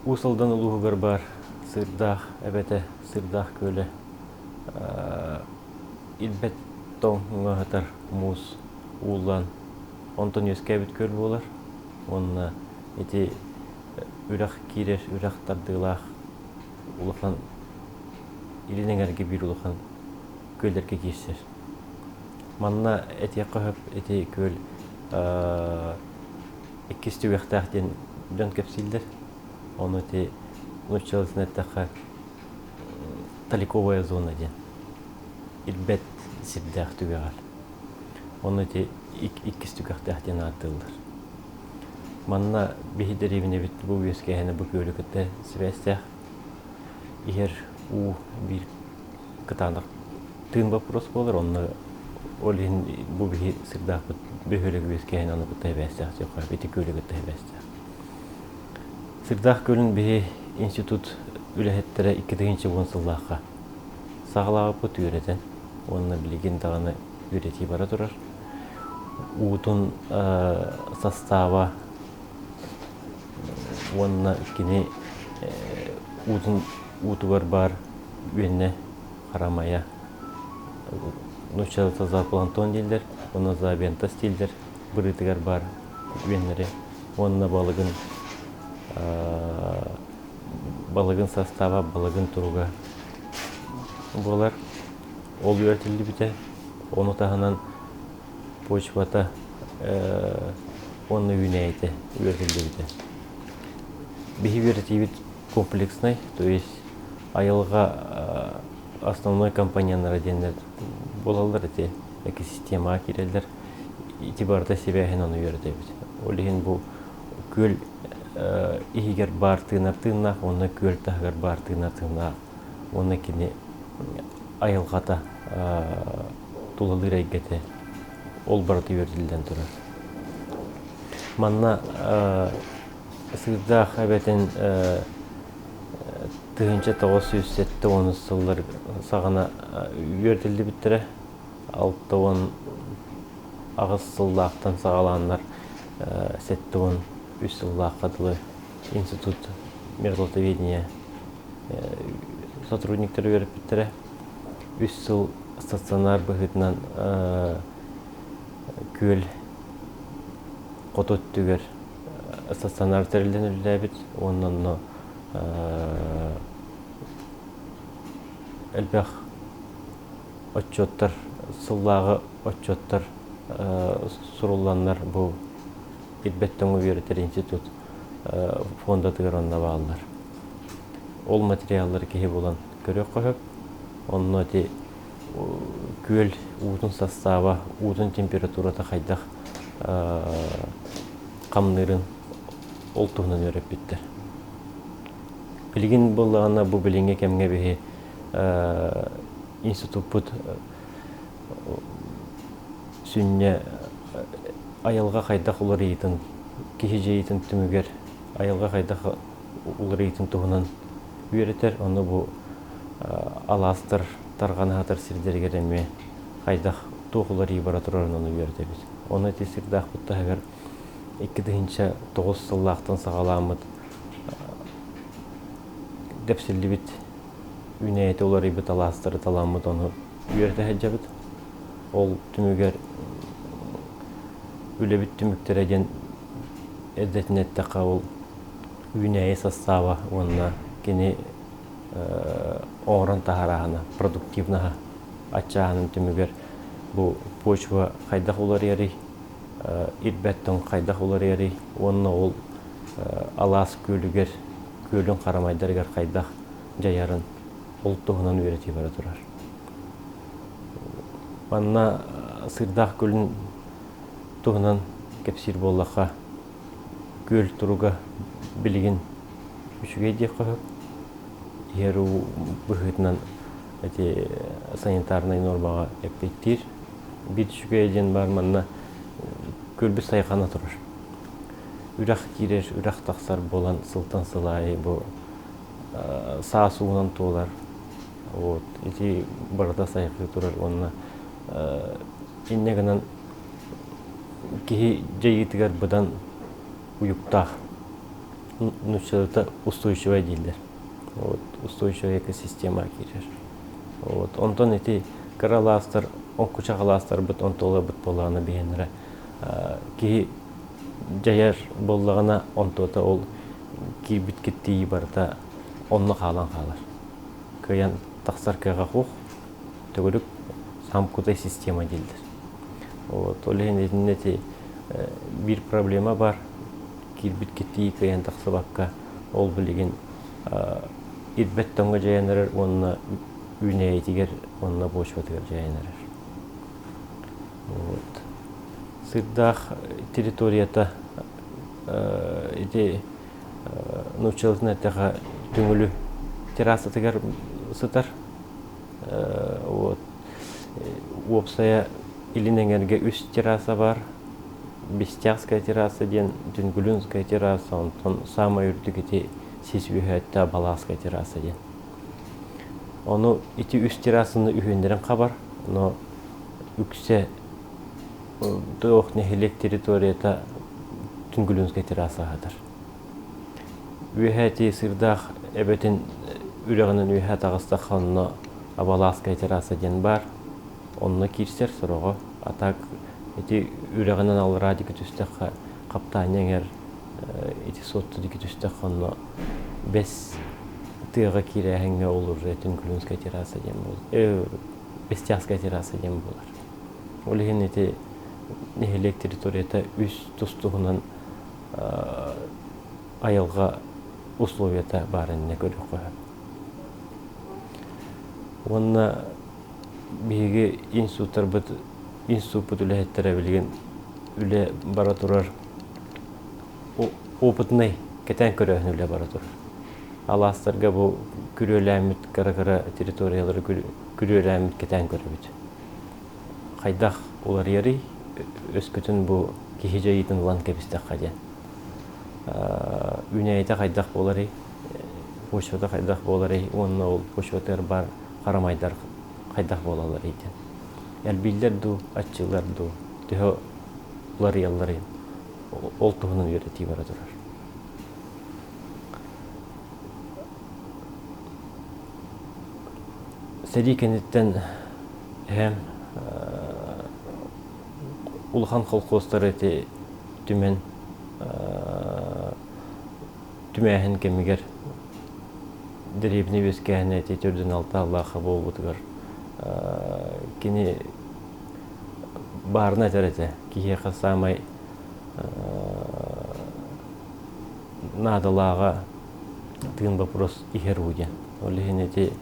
Усалдан улуғығыр бар сырдақ, әбәті сырдақ көлі. Илбет тоңға ғатар мұз улан. Онтон өске әбіт көл болар. Онына еті үрақ керер, үрақ тардығылақ улақан илінен әрге бір улақан көлдерге керсер. Манна әте қағып, әте көл еккесті өқтақ ден дөн көпсілдер. Он эти началось на такая таликовая зона, где илбет сидях тугар. Он эти иккистюках тахтен атылдыр. Манна бихидеревне бит бу веске хана бу көлүкөтө связях. Игер у бир кытандык тын вопрос болор, онны олин бу бихи сырдак бөхөлөг веске хана бу тавесях, жокка бити көлүкөтө тавесях. Сырдақ көлін бе институт үләхеттері 2-ші ғонсыллаққа сағылағы бұт үйретен. Оны білген дағаны үйрети бара тұрар. Уытын состава, онына кені уытығар бар үйенне қарамая. Нұшчалы таза плантон дейлдер, оны забента стилдер, бұрытығар бар үйенлері. Онына балығын состава, балығын тұруға болар. Ол үйретілді біте. Оны тағынан почвата оны үйне әйті үйретілді біте. Бихи үйретивит комплексный, то есть айылға основной компанияны радиендер болалар, әте экосистема керелдер. Итибарда себәхен оны үйретебіт. Олеген бұл көл игер бар тыынар-тыынақ, оны көл тағыр бар тыынар-тыынақ, оны кені айылғата тулалыр әйгеті ол барды үйерділден тұрар. Манна сырдақ әбәтін 1970 оны сыллар сағана үйерділді біттірі. 6-10 ағыз сыллақтан сағаланлар 7-10 Үсіллаққадылы институт мерлотоведения сотрудниктері өріп біттірі. Үсіл стационар бұғытынан көл қотот түгер стационар тәрілден үлі әбіт. Онын әлбәқ отчеттар, сыллағы отчеттар сұруланлар бұл Илбеттен үйретер институт фонда тығыранна бағалар. Ол материаллар кейі болан көрек қойып, онын өте көл уытын состава, уытын температурата қайдақ қамнырын ол тұғынан өріп біттір. Білген болағына бұл білінге кәмге бейі институт бұд сүнне айылға қайдақ ұлыр ейтін, кеші жейтін түмігер, айылға қайдақ ұлыр ейтін тұғынан үйретер. Оны бұл аластыр, тарғаны атыр сірдергер әме қайдақ тұғылар ей бара тұрарын оны үйретебіз. Оны тесірдақ бұтта әгер 2-ші 9 сыллақтың сағаламыд дәпсілі біт үйне әйті олар ей біт аластыры таламыд оны үйрете әджабыд. Ол түмігер үлі біт түміктер әден әдетін әттіқа ол үйнәйі состава, онына кені оңырын тағарағына, продуктивнаға атчағының түмігер бұл почва қайдақ олар ері, илбәттің қайдақ олар ері, онына ол алас көлігер, көлін қарамайдарға қайдақ жайарын ол тұғынан үйреті бара тұрар. Манна сырдақ көлін тұғынан кәпсір болаққа көл тұруға білген үшіге де қойып, еру бұғытынан санитарный нормаға әппеттер. Бір үшіге еден бар манна көлбі сайқана тұрыр. Үрақ керер, үрақ тақсар болан сылтан сылайы бұл саа суынан туылар. Эти барда сайқы тұрыр, онына иннегінен кеге жайытығар бұдан ұйықтақ нучалыта устойчивая дилдер. Вот, устойчивая экосистема кирер. Вот, онтон эти караластар, онкучагаластар бут онтола бут боланы бейнера. Ки жаяр боллагана онтота ол кирбит кетти барта онны халан халар. Каян тахсар кага хух төгөрүк самкутай система дилдер. Вот, олен эти bir проблема бар. Кирбит кетти каян тахсабакка ол билеген ирбет тонга жаянырыр, онна үнейтигер, онна бошватыгер жаянырыр. Вот. Сырдах территорията эти научилась тага түңүлү терраса тигер сытар. Вот. Опсая илинеңерге 3 терраса бар. Бестяхская терраса ден, Түнгүлүнская терраса, онтон самая үрдігіте сесвюхетта Балаская терраса ден. Оны ити үст террасыны үйендерін қабар, но үксе тоқ нехелек территорията Түнгүлүнская терраса ғадар. Үйәті сырдақ әбетін үрегінің үйәт ағыстақ қанына Балаская терраса ден бар, онына кирсер сұрығы, атак эти үрегенен алыра дике түстәк каптанеңер эти сотты дике түстәк ханна бес тыга кирәһеңгә олур Түнгүлүнская терраса дем бул. Бестяхская терраса дем булар. Олеген эти нехелек территорията үз тустугунан аялга условията барынна көрөк кой. Онна биге институттар бит институт үләһеттәре билген үлә бара турар. Опытный кетән көрәһен үлә бара турар. Аластарга бу күрәләмит кара-кара территориялары күрәләмит кетән көрә бит. Кайдах улар ярый өскөтен бу кихиҗәйтен лан кепистә кадә. Үнәйтә кайдах болары, бошвата кайдах болары, онны ул бошватар бар, карамайдар кайдах болалар икән. Әлбилләр ду, атчылар ду, төһө улар яллары ол туһунан өйрәти бара турар. Сәдикенеттен һәм улхан колхозтары түмен түмәһен кемигер деребне бескәһенә төрдән алты Аллаһы булып кини барна терете кие самай надалага тын вопрос ихеруге. Олегенети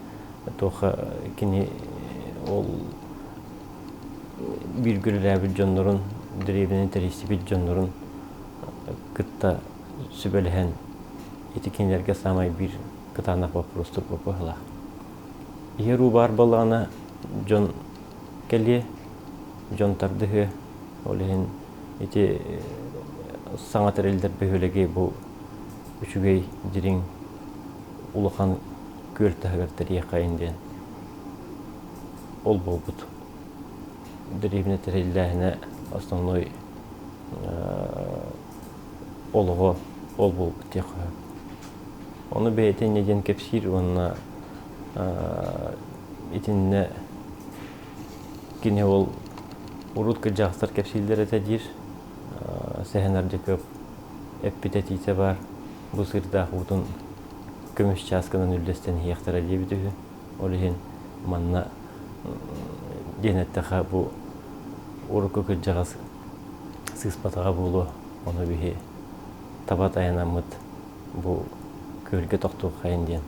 тоха кини ол биргүлләр бит җоннорын деребне тересе бит җоннорын кытта сүбелһен этикенләргә самай бир кытана вопрос туп бохла. Ихеру бар балана Джон Келли, Джон Тардыгы, олеген эти саңатыр элдер бөһөлеге бу үчүгей дирин улахан көл тагыртыр якайынден. Ол болбут. Древне терелләһенә основной олого ол болбут тек. Оны бәйтен неден кепсир, онна итинне кине ол урутка жахсар кепсилдер этедир. Сәһенәрдә көп эпитетите бар. Бу сырда хутун көмеш часканын үлдестен яктара дибидү. Олеген манна денеттәхә бу урукка жагас сыспатага булу. Оны бихи табат аянамыт бу көлгө токту кайынден.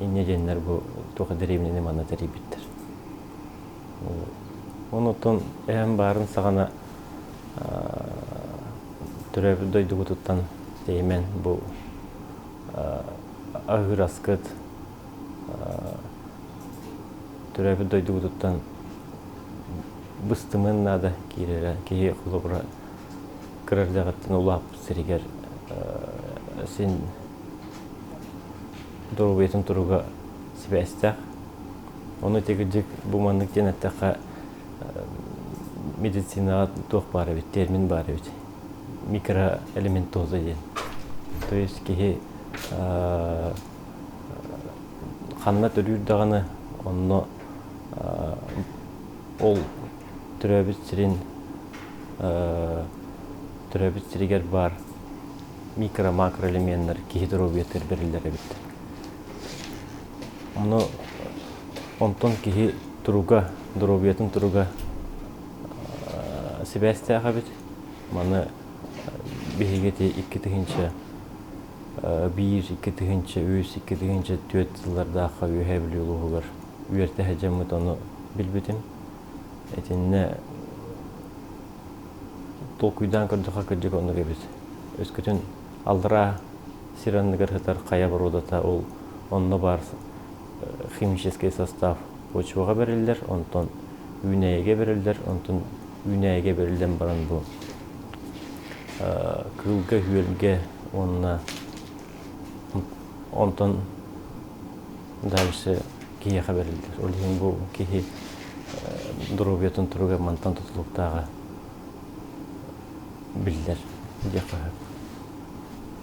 Инне деннер бу тока деревнене мана терибиттер. Онотон эм барын сагана төрөбү дойдугу туттан деймен бу агыр аскыт төрөбү дойдугу туттан быстымын нада кирере кие кулубра кырардагаттан улап сиригер сен дорубетин туруга сибестак. Оны тегиджик бу маннык денеттака медицинага тох бары бит, термин бары бит. Микроэлементоза ден. То есть кихи ханна төрүр даганы онно ол төрөбүт сиригер бар микро-макро элементтер кихи дробиеттер берилер эбит. Ону онтон кихи туруга дробиеттин туруга себестяга бит. Маны бихигети 2 тыгынча 1, 2 тыгынча 3, 2 тыгынча 4 жылдардаакка үйе билүүлүгүлөр үйерте хажамыт ону билбитим. Этинне толкуйдан көрдөка кырдык ону кебит. Өскөтүн алдыра сиранныгар хытар кая борудата ол онно бар химический состав почвага берилдер, онтон үйнеге берилдер, онтон үйнеге берилден баран бу кылга хүөлге онтон дальше кияха берилдер. Ол бу кихи дробиятын туруга мантан тутулуктагы билдер.